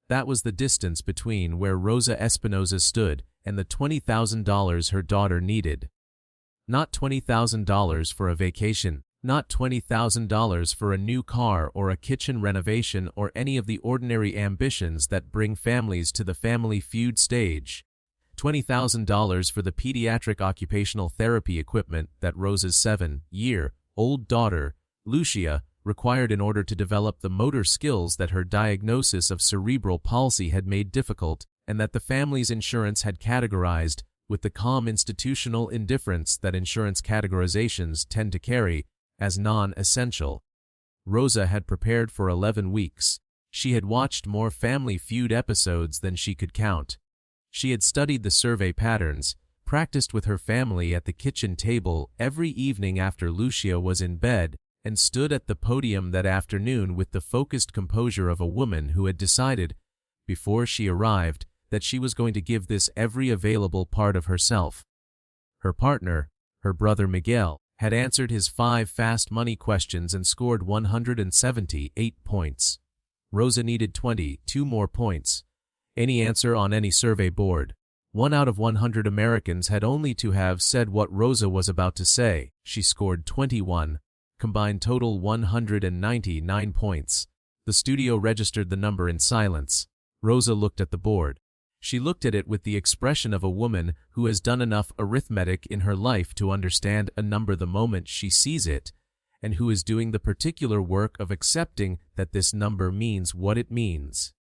That was the distance between where Rosa Espinoza stood and the $20,000 her daughter needed. Not $20,000 for a vacation, not $20,000 for a new car or a kitchen renovation or any of the ordinary ambitions that bring families to the family feud stage. $20,000 for the pediatric occupational therapy equipment that Rosa's 7-year-old daughter, Lucia, required in order to develop the motor skills that her diagnosis of cerebral palsy had made difficult, and that the family's insurance had categorized with the calm institutional indifference that insurance categorizations tend to carry as non-essential. Rosa had prepared for 11 weeks. She had watched more Family Feud episodes than she could count. She had studied the survey patterns, practiced with her family at the kitchen table every evening after Lucia was in bed, and stood at the podium that afternoon with the focused composure of a woman who had decided, before she arrived, that she was going to give this every available part of herself. Her partner, her brother Miguel, had answered his 5 fast money questions and scored 178 points. Rosa needed 22 more points. Any answer on any survey board. 1 out of 100 Americans had only to have said what Rosa was about to say. She scored 21. Combined total 199 points. The studio registered the number in silence. Rosa looked at the board. She looked at it with the expression of a woman who has done enough arithmetic in her life to understand a number the moment she sees it, and who is doing the particular work of accepting that this number means what it means.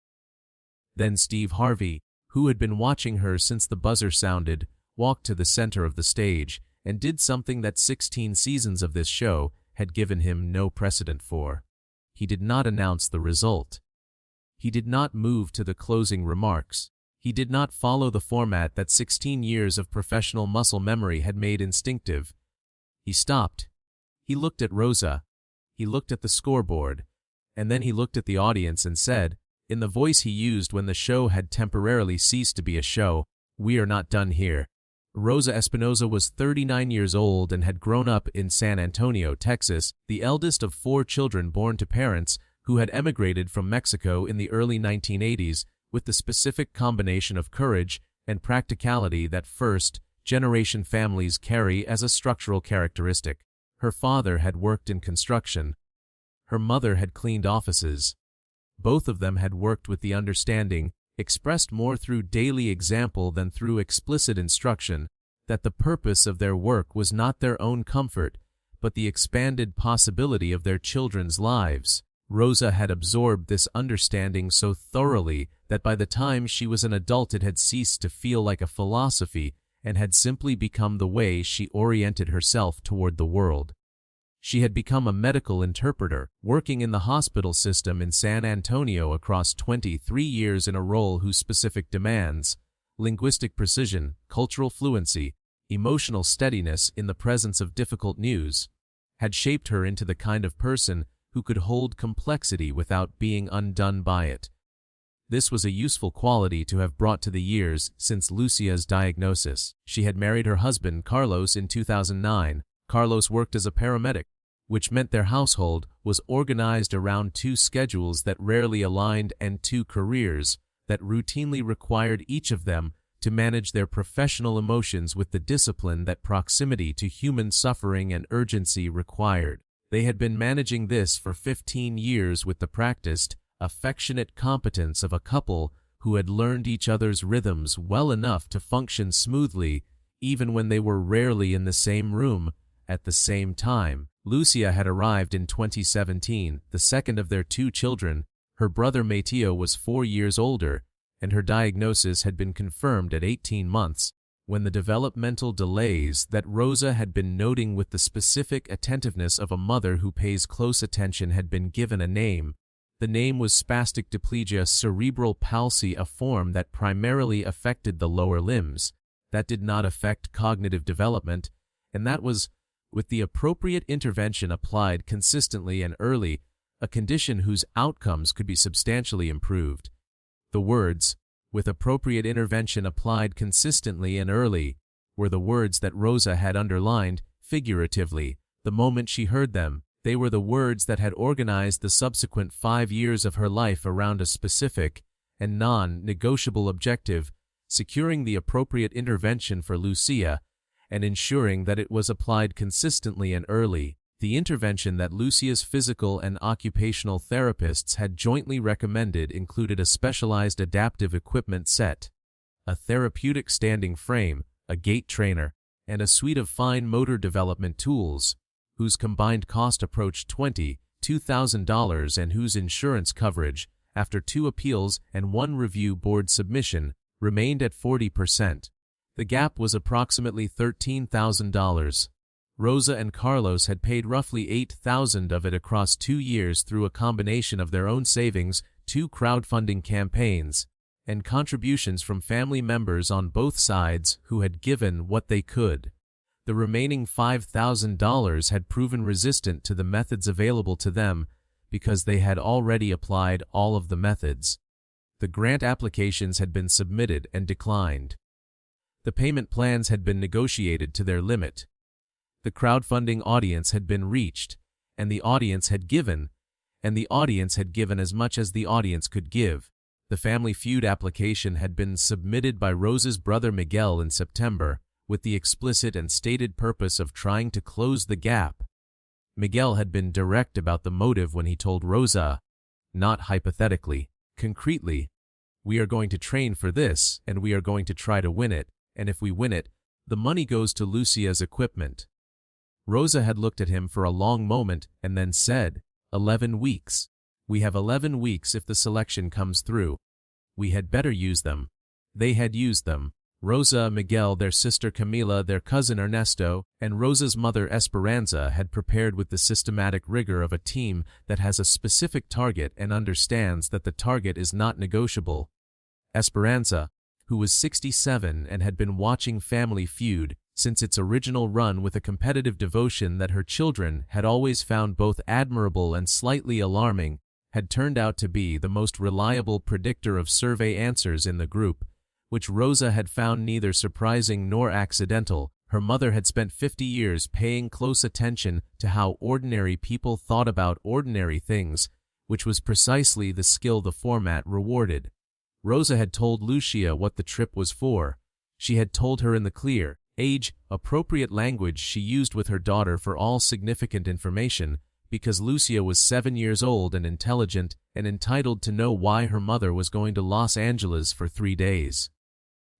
Then Steve Harvey, who had been watching her since the buzzer sounded, walked to the center of the stage and did something that 16 seasons of this show had given him no precedent for. He did not announce the result. He did not move to the closing remarks. He did not follow the format that 16 years of professional muscle memory had made instinctive. He stopped. He looked at Rosa. He looked at the scoreboard. And then he looked at the audience and said, in the voice he used when the show had temporarily ceased to be a show, "We are not done here." Rosa Espinoza was 39 years old and had grown up in San Antonio, Texas, the eldest of 4 children born to parents who had emigrated from Mexico in the early 1980s with the specific combination of courage and practicality that first-generation families carry as a structural characteristic. Her father had worked in construction. Her mother had cleaned offices. Both of them had worked with the understanding, expressed more through daily example than through explicit instruction, that the purpose of their work was not their own comfort, but the expanded possibility of their children's lives. Rosa had absorbed this understanding so thoroughly that by the time she was an adult it had ceased to feel like a philosophy and had simply become the way she oriented herself toward the world. She had become a medical interpreter, working in the hospital system in San Antonio across 23 years in a role whose specific demands, linguistic precision, cultural fluency, emotional steadiness in the presence of difficult news, had shaped her into the kind of person who could hold complexity without being undone by it. This was a useful quality to have brought to the years since Lucia's diagnosis. She had married her husband, Carlos, in 2009. Carlos worked as a paramedic, which meant their household was organized around 2 schedules that rarely aligned and 2 careers that routinely required each of them to manage their professional emotions with the discipline that proximity to human suffering and urgency required. They had been managing this for 15 years with the practiced, affectionate competence of a couple who had learned each other's rhythms well enough to function smoothly, even when they were rarely in the same room at the same time. Lucia had arrived in 2017, the second of their 2 children. Her brother Mateo was 4 years older, and her diagnosis had been confirmed at 18 months. When the developmental delays that Rosa had been noting with the specific attentiveness of a mother who pays close attention had been given a name, the name was spastic diplegia cerebral palsy, a form that primarily affected the lower limbs, that did not affect cognitive development, and that was, with the appropriate intervention applied consistently and early, a condition whose outcomes could be substantially improved. The words, "with appropriate intervention applied consistently and early," were the words that Rosa had underlined, figuratively, the moment she heard them. They were the words that had organized the subsequent 5 years of her life around a specific and non-negotiable objective, securing the appropriate intervention for Lucia, and ensuring that it was applied consistently and early. The intervention that Lucia's physical and occupational therapists had jointly recommended included a specialized adaptive equipment set, a therapeutic standing frame, a gait trainer, and a suite of fine motor development tools, whose combined cost approached $22,000 and whose insurance coverage, after 2 appeals and 1 review board submission, remained at 40%. The gap was approximately $13,000. Rosa and Carlos had paid roughly $8,000 of it across 2 years through a combination of their own savings, 2 crowdfunding campaigns, and contributions from family members on both sides who had given what they could. The remaining $5,000 had proven resistant to the methods available to them because they had already applied all of the methods. The grant applications had been submitted and declined. The payment plans had been negotiated to their limit. The crowdfunding audience had been reached, and the audience had given as much as the audience could give. The Family Feud application had been submitted by Rosa's brother Miguel in September, with the explicit and stated purpose of trying to close the gap. Miguel had been direct about the motive when he told Rosa, not hypothetically, concretely, "We are going to train for this, and we are going to try to win it, and if we win it, the money goes to Lucia's equipment." Rosa had looked at him for a long moment and then said, 11 weeks. We have 11 weeks if the selection comes through. We had better use them. They had used them. Rosa, Miguel, their sister Camila, their cousin Ernesto, and Rosa's mother Esperanza had prepared with the systematic rigor of a team that has a specific target and understands that the target is not negotiable. Esperanza, who was 67 and had been watching Family Feud since its original run with a competitive devotion that her children had always found both admirable and slightly alarming, had turned out to be the most reliable predictor of survey answers in the group, which Rosa had found neither surprising nor accidental. Her mother had spent 50 years paying close attention to how ordinary people thought about ordinary things, which was precisely the skill the format rewarded. Rosa had told Lucia what the trip was for. She had told her in the clear, age-appropriate language she used with her daughter for all significant information, because Lucia was 7 years old and intelligent and entitled to know why her mother was going to Los Angeles for 3 days.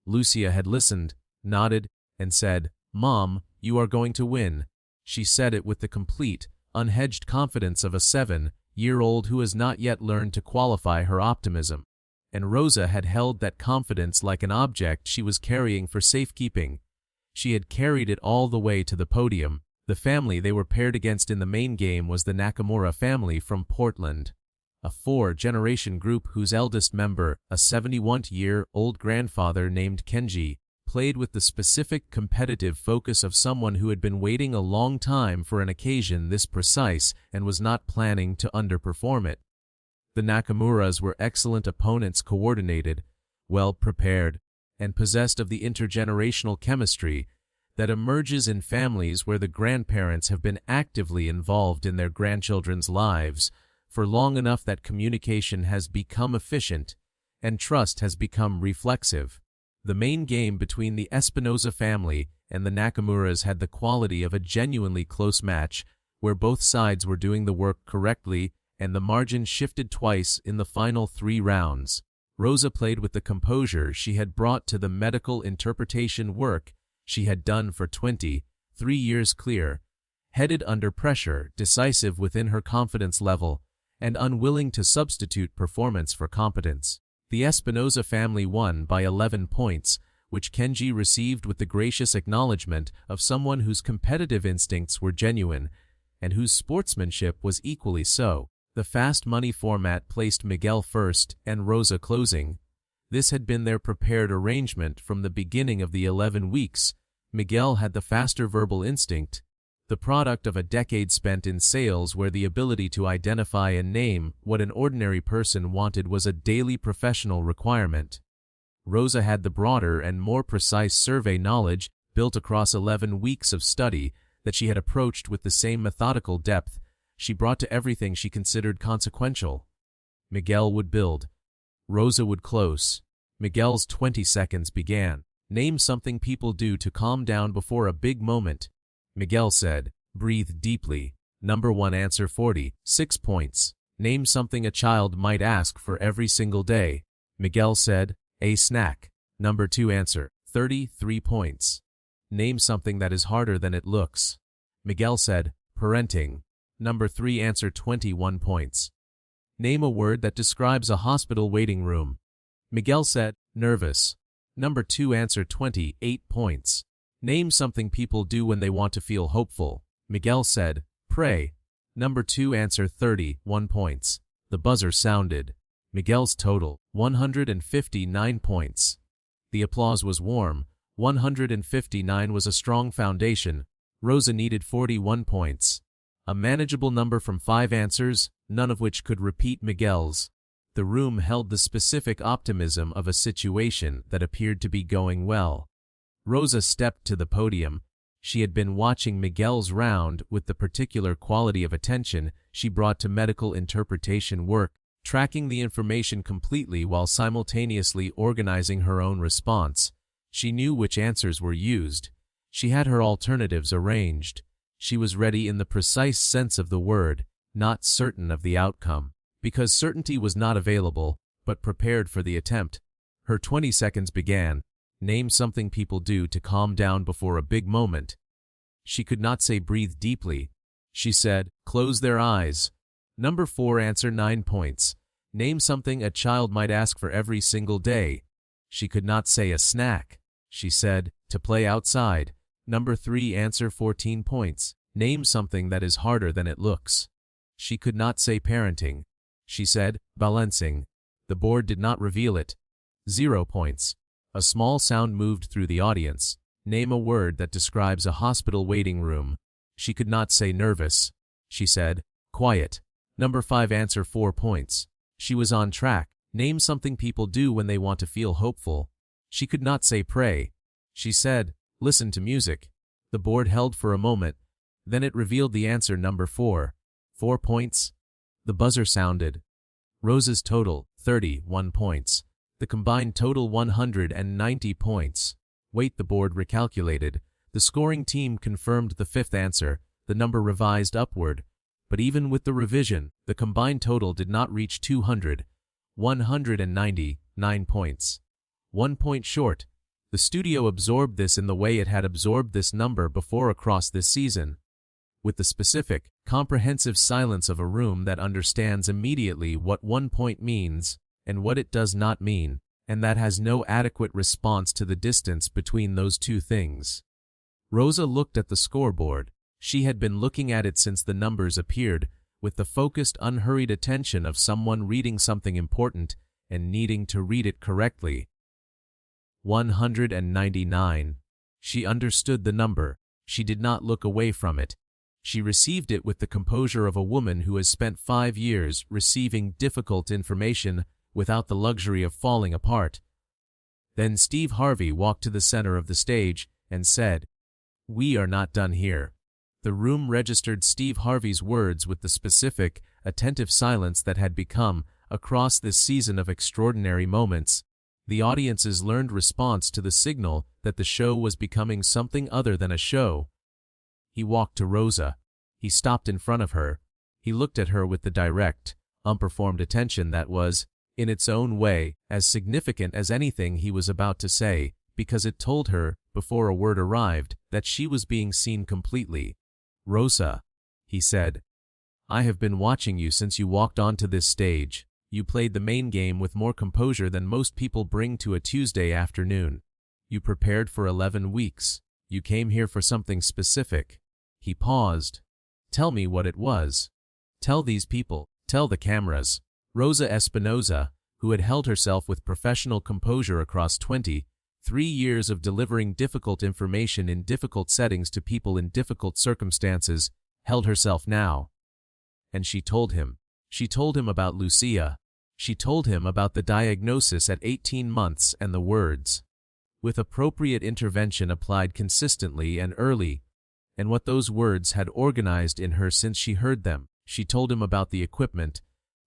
Lucia had listened, nodded, and said, "Mom, you are going to win." She said it with the complete, unhedged confidence of a 7-year-old who has not yet learned to qualify her optimism. And Rosa had held that confidence like an object she was carrying for safekeeping. She had carried it all the way to the podium. The family they were paired against in the main game was the Nakamura family from Portland, a 4-generation group whose eldest member, a 71-year-old grandfather named Kenji, played with the specific competitive focus of someone who had been waiting a long time for an occasion this precise and was not planning to underperform it. The Nakamuras were excellent opponents, coordinated, well-prepared, and possessed of the intergenerational chemistry that emerges in families where the grandparents have been actively involved in their grandchildren's lives for long enough that communication has become efficient and trust has become reflexive. The main game between the Espinosa family and the Nakamuras had the quality of a genuinely close match where both sides were doing the work correctly and the margin shifted twice in the final 3 rounds. Rosa played with the composure she had brought to the medical interpretation work she had done for 23 years, clear, headed under pressure, decisive within her confidence level, and unwilling to substitute performance for competence. The Espinosa family won by 11 points, which Kenji received with the gracious acknowledgement of someone whose competitive instincts were genuine and whose sportsmanship was equally so. The fast money format placed Miguel first and Rosa closing. This had been their prepared arrangement from the beginning of the 11 weeks. Miguel had the faster verbal instinct, the product of a decade spent in sales where the ability to identify and name what an ordinary person wanted was a daily professional requirement. Rosa had the broader and more precise survey knowledge built across 11 weeks of study that she had approached with the same methodical depth she brought to everything she considered consequential. Miguel would build. Rosa would close. Miguel's 20 seconds began. Name something people do to calm down before a big moment. Miguel said, breathe deeply. Number 1 answer 40, 6 points. Name something a child might ask for every single day. Miguel said, a snack. Number 2 answer, 33 points. Name something that is harder than it looks. Miguel said, parenting. Number 3 answer 21 points. Name a word that describes a hospital waiting room. Miguel said, nervous. Number 2 answer 28 points. Name something people do when they want to feel hopeful. Miguel said, pray. Number 2 answer 31 points. The buzzer sounded. Miguel's total, 159 points. The applause was warm. 159 was a strong foundation. Rosa needed 41 points. A manageable number from 5 answers, none of which could repeat Miguel's. The room held the specific optimism of a situation that appeared to be going well. Rosa stepped to the podium. She had been watching Miguel's round with the particular quality of attention she brought to medical interpretation work, tracking the information completely while simultaneously organizing her own response. She knew which answers were used. She had her alternatives arranged. She was ready in the precise sense of the word, not certain of the outcome, because certainty was not available, but prepared for the attempt. Her 20 seconds began. Name something people do to calm down before a big moment. She could not say breathe deeply. She said, close their eyes. Number 4 answer 9 points. Name something a child might ask for every single day. She could not say a snack. She said, to play outside. Number 3 answer 14 points. Name something that is harder than it looks. She could not say parenting. She said, balancing. The board did not reveal it. 0 points. A small sound moved through the audience. Name a word that describes a hospital waiting room. She could not say nervous. She said, quiet. Number 5 answer 4 points. She was on track. Name something people do when they want to feel hopeful. She could not say pray. She said, listen to music. The board held for a moment. Then it revealed the answer number 4. 4 points. The buzzer sounded. Rosa's total, 31 points. The combined total 190 points. Wait, the board recalculated. The scoring team confirmed the 5th answer, the number revised upward. But even with the revision, the combined total did not reach 200. 199 points. 1 point short. The studio absorbed this in the way it had absorbed this number before across this season. With the specific, comprehensive silence of a room that understands immediately what 1 point means and what it does not mean, and that has no adequate response to the distance between those two things. Rosa looked at the scoreboard. She had been looking at it since the numbers appeared, with the focused, unhurried attention of someone reading something important and needing to read it correctly. 199. She understood the number. She did not look away from it. She received it with the composure of a woman who has spent 5 years receiving difficult information without the luxury of falling apart. Then Steve Harvey walked to the center of the stage and said, "We are not done here." The room registered Steve Harvey's words with the specific, attentive silence that had become, across this season of extraordinary moments, the audience's learned response to the signal that the show was becoming something other than a show. He walked to Rosa. He stopped in front of her. He looked at her with the direct, unperformed attention that was, in its own way, as significant as anything he was about to say, because it told her, before a word arrived, that she was being seen completely. "Rosa," he said, "I have been watching you since you walked onto this stage. You played the main game with more composure than most people bring to a Tuesday afternoon. You prepared for 11 weeks. You came here for something specific." He paused. "Tell me what it was. Tell these people. Tell the cameras." Rosa Espinoza, who had held herself with professional composure across 23 years of delivering difficult information in difficult settings to people in difficult circumstances, held herself now. And she told him. She told him about Lucia. She told him about the diagnosis at 18 months and the words, with appropriate intervention applied consistently and early, and what those words had organized in her since she heard them. She told him about the equipment,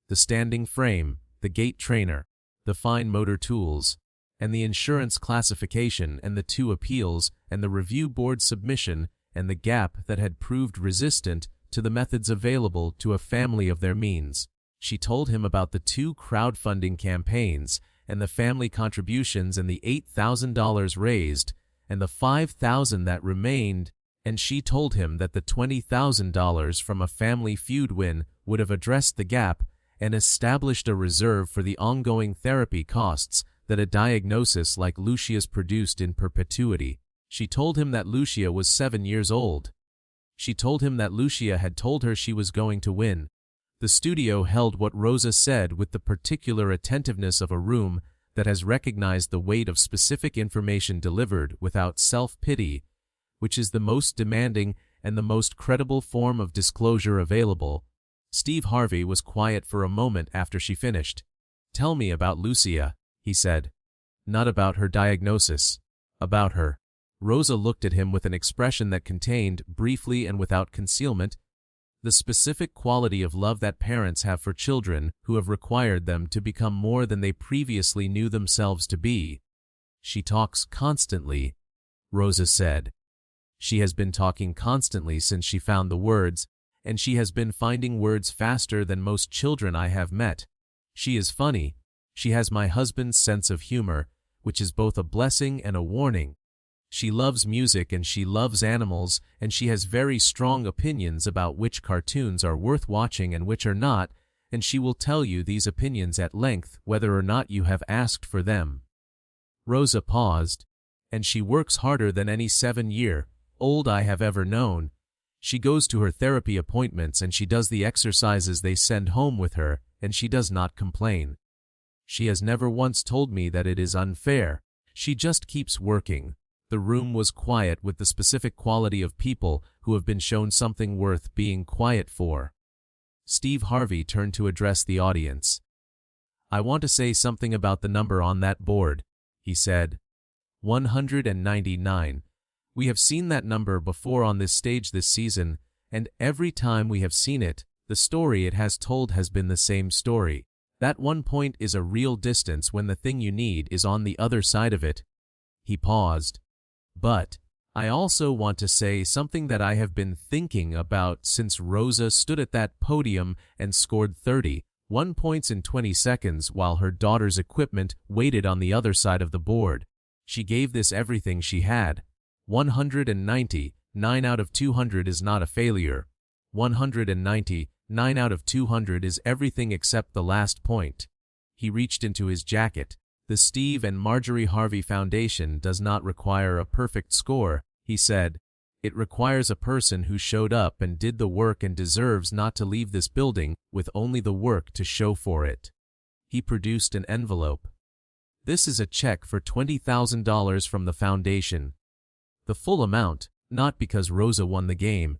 the standing frame, the gait trainer, the fine motor tools, and the insurance classification and the 2 appeals and the review board submission and the gap that had proved resistant to the methods available to a family of their means. She told him about the 2 crowdfunding campaigns and the family contributions and the $8,000 raised and the $5,000 that remained, and she told him that the $20,000 from a family feud win would have addressed the gap and established a reserve for the ongoing therapy costs that a diagnosis like Lucia's produced in perpetuity. She told him that Lucia was 7 years old. She told him that Lucia had told her she was going to win. The studio held what Rosa said with the particular attentiveness of a room that has recognized the weight of specific information delivered without self-pity, which is the most demanding and the most credible form of disclosure available. Steve Harvey was quiet for a moment after she finished. "Tell me about Lucia," he said. "Not about her diagnosis. About her." Rosa looked at him with an expression that contained, briefly and without concealment, the specific quality of love that parents have for children who have required them to become more than they previously knew themselves to be. "She talks constantly," Rosa said. "She has been talking constantly since she found the words, and she has been finding words faster than most children I have met. She is funny. She has my husband's sense of humor, which is both a blessing and a warning. She loves music and she loves animals, and she has very strong opinions about which cartoons are worth watching and which are not, and she will tell you these opinions at length whether or not you have asked for them." Rosa paused. "And she works harder than any 7-year-old I have ever known. She goes to her therapy appointments and she does the exercises they send home with her, and she does not complain. She has never once told me that it is unfair. She just keeps working." The room was quiet with the specific quality of people who have been shown something worth being quiet for. Steve Harvey turned to address the audience. "I want to say something about the number on that board," he said. 199. We have seen that number before on this stage this season, and every time we have seen it, the story it has told has been the same story. That 1 point is a real distance when the thing you need is on the other side of it. He paused. "But I also want to say something that I have been thinking about since Rosa stood at that podium and scored 31 points in 20 seconds while her daughter's equipment waited on the other side of the board. She gave this everything she had. 190, 9 out of 200 is not a failure. 190, 9 out of 200 is everything except the last point." He reached into his jacket. "The Steve and Marjorie Harvey Foundation does not require a perfect score," he said. "It requires a person who showed up and did the work and deserves not to leave this building with only the work to show for it." He produced an envelope. "This is a check for $20,000 from the foundation. The full amount, not because Rosa won the game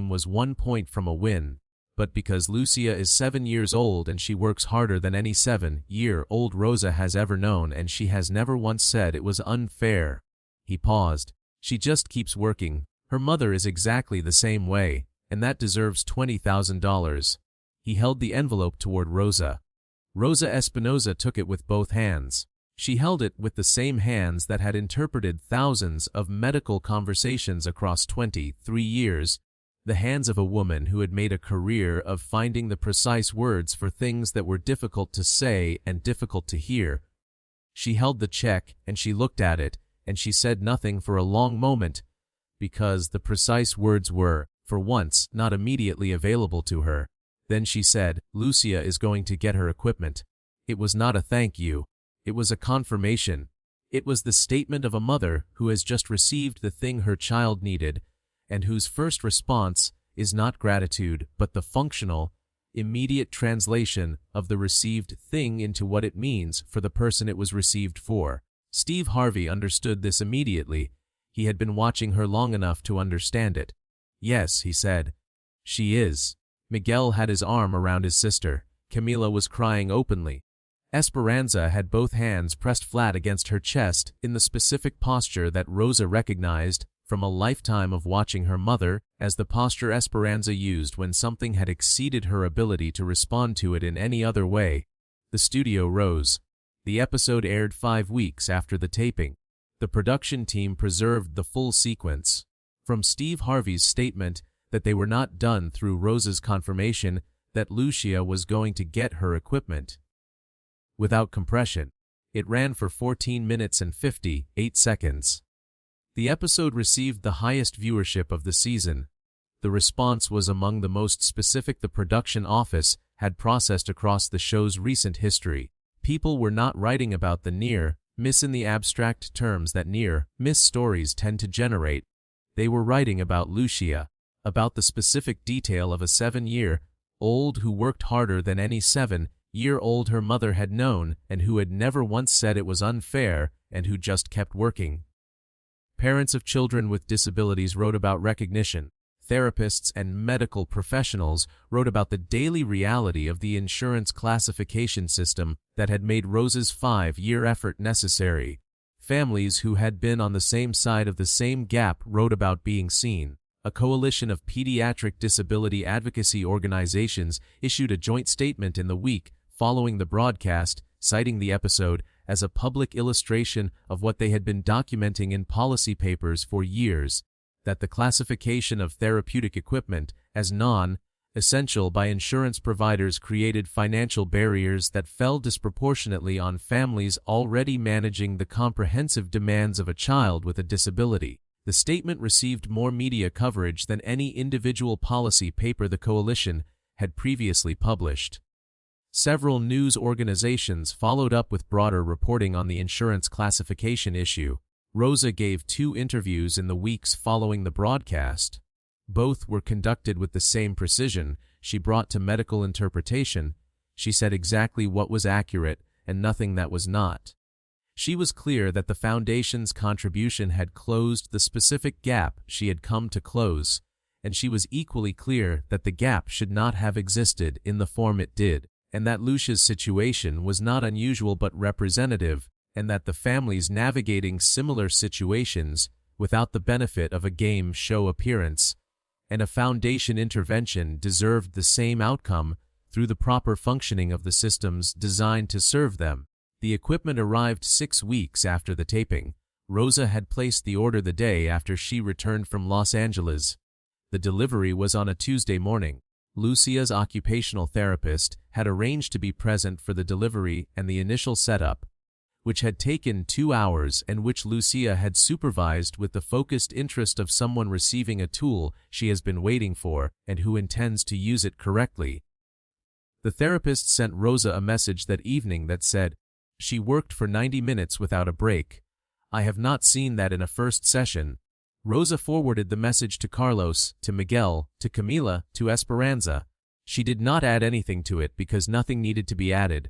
was 1 point from a win, but because Lucia is 7 years old and she works harder than any 7-year-old Rosa has ever known, and she has never once said it was unfair." He paused. "She just keeps working. Her mother is exactly the same way, and that deserves $20,000. He held the envelope toward Rosa. Rosa Espinoza took it with both hands. She held it with the same hands that had interpreted thousands of medical conversations across 23 years, the hands of a woman who had made a career of finding the precise words for things that were difficult to say and difficult to hear. She held the check and she looked at it, and she said nothing for a long moment, because the precise words were, for once, not immediately available to her. Then she said, "Lucia is going to get her equipment." It was not a thank you. It was a confirmation. It was the statement of a mother who has just received the thing her child needed, and whose first response is not gratitude but the functional, immediate translation of the received thing into what it means for the person it was received for. Steve Harvey understood this immediately. He had been watching her long enough to understand it. "Yes," he said. "She is." Miguel had his arm around his sister. Camila was crying openly. Esperanza had both hands pressed flat against her chest in the specific posture that Rosa recognized from a lifetime of watching her mother as the posture Esperanza used when something had exceeded her ability to respond to it in any other way. The studio rose. The episode aired 5 weeks after the taping. The production team preserved the full sequence. From Steve Harvey's statement that they were not done through Rosa's confirmation that Lucia was going to get her equipment. Without compression, it ran for 14 minutes and 58 seconds. The episode received the highest viewership of the season. The response was among the most specific the production office had processed across the show's recent history. People were not writing about the near-miss in the abstract terms that near-miss stories tend to generate. They were writing about Lucia, about the specific detail of a 7-year-old who worked harder than any 7-year-old her mother had known and who had never once said it was unfair and who just kept working. Parents of children with disabilities wrote about recognition. Therapists and medical professionals wrote about the daily reality of the insurance classification system that had made Rosa's 5-year effort necessary. Families who had been on the same side of the same gap wrote about being seen. A coalition of pediatric disability advocacy organizations issued a joint statement in the week following the broadcast, citing the episode as a public illustration of what they had been documenting in policy papers for years, that the classification of therapeutic equipment as non-essential by insurance providers created financial barriers that fell disproportionately on families already managing the comprehensive demands of a child with a disability. The statement received more media coverage than any individual policy paper the coalition had previously published. Several news organizations followed up with broader reporting on the insurance classification issue. Rosa gave 2 interviews in the weeks following the broadcast. Both were conducted with the same precision she brought to medical interpretation. She said exactly what was accurate and nothing that was not. She was clear that the Foundation's contribution had closed the specific gap she had come to close, and she was equally clear that the gap should not have existed in the form it did, and that Lucia's situation was not unusual but representative, and that the families navigating similar situations without the benefit of a game show appearance and a Foundation intervention deserved the same outcome through the proper functioning of the systems designed to serve them. The equipment arrived 6 weeks after the taping. Rosa had placed the order the day after she returned from Los Angeles. The delivery was on a Tuesday morning. Lucia's occupational therapist had arranged to be present for the delivery and the initial setup, which had taken 2 hours and which Lucia had supervised with the focused interest of someone receiving a tool she has been waiting for and who intends to use it correctly. The therapist sent Rosa a message that evening that said, "She worked for 90 minutes without a break. I have not seen that in a first session." Rosa forwarded the message to Carlos, to Miguel, to Camila, to Esperanza. She did not add anything to it because nothing needed to be added.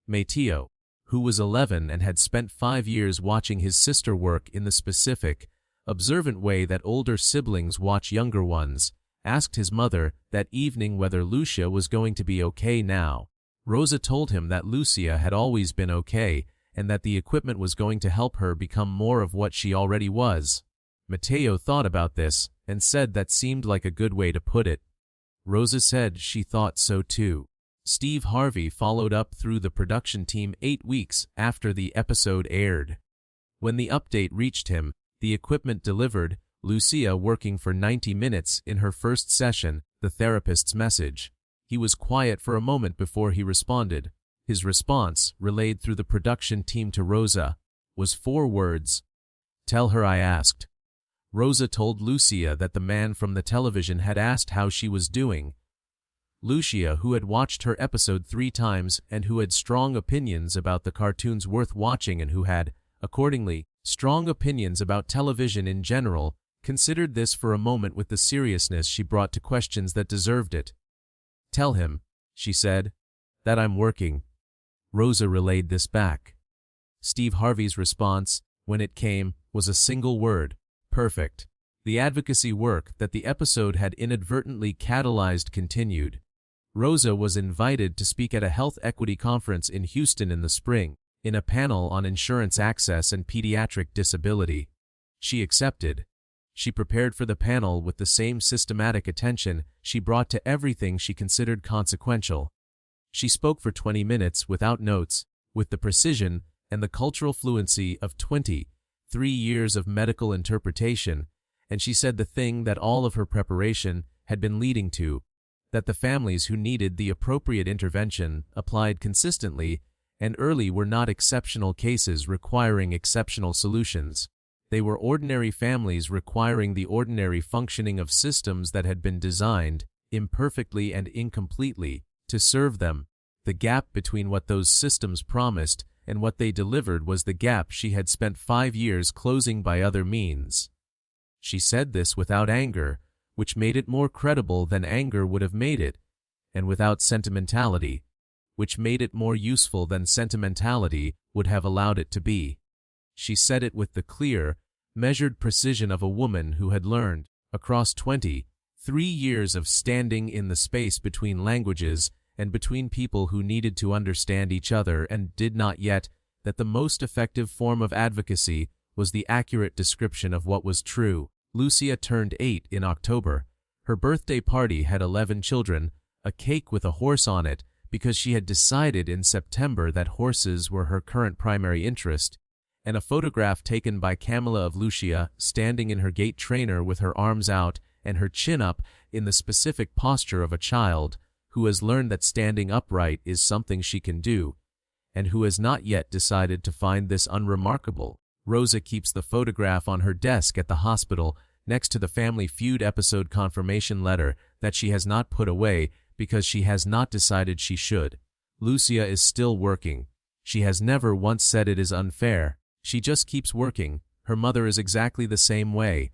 Mateo, who was 11 and had spent 5 years watching his sister work in the specific, observant way that older siblings watch younger ones, asked his mother that evening whether Lucia was going to be okay now. Rosa told him that Lucia had always been okay and that the equipment was going to help her become more of what she already was. Mateo thought about this and said that seemed like a good way to put it. Rosa said she thought so too. Steve Harvey followed up through the production team 8 weeks after the episode aired. When the update reached him, the equipment delivered, Lucia working for 90 minutes in her first session, the therapist's message. He was quiet for a moment before he responded. His response, relayed through the production team to Rosa, was 4 words. "Tell her I asked." Rosa told Lucia that the man from the television had asked how she was doing. Lucia, who had watched her episode 3 times and who had strong opinions about the cartoons worth watching and who had, accordingly, strong opinions about television in general, considered this for a moment with the seriousness she brought to questions that deserved it. "Tell him," she said, "that I'm working." Rosa relayed this back. Steve Harvey's response, when it came, was a single word: perfect. The advocacy work that the episode had inadvertently catalyzed continued. Rosa was invited to speak at a health equity conference in Houston in the spring, in a panel on insurance access and pediatric disability. She accepted. She prepared for the panel with the same systematic attention she brought to everything she considered consequential. She spoke for 20 minutes without notes, with the precision and the cultural fluency of 23 years of medical interpretation, and she said the thing that all of her preparation had been leading to, that the families who needed the appropriate intervention applied consistently and early were not exceptional cases requiring exceptional solutions. They were ordinary families requiring the ordinary functioning of systems that had been designed, imperfectly and incompletely, to serve them. The gap between what those systems promised and what they delivered was the gap she had spent 5 years closing by other means. She said this without anger, which made it more credible than anger would have made it, and without sentimentality, which made it more useful than sentimentality would have allowed it to be. She said it with the clear, measured precision of a woman who had learned, across 23 years of standing in the space between languages and between people who needed to understand each other and did not yet, that the most effective form of advocacy was the accurate description of what was true. Lucia turned 8 in October. Her birthday party had 11 children, a cake with a horse on it, because she had decided in September that horses were her current primary interest, and a photograph taken by Camilla of Lucia standing in her gait trainer with her arms out and her chin up in the specific posture of a child who has learned that standing upright is something she can do, and who has not yet decided to find this unremarkable. Rosa keeps the photograph on her desk at the hospital next to the Family Feud episode confirmation letter that she has not put away because she has not decided she should. Lucia is still working. She has never once said it is unfair. She just keeps working. Her mother is exactly the same way.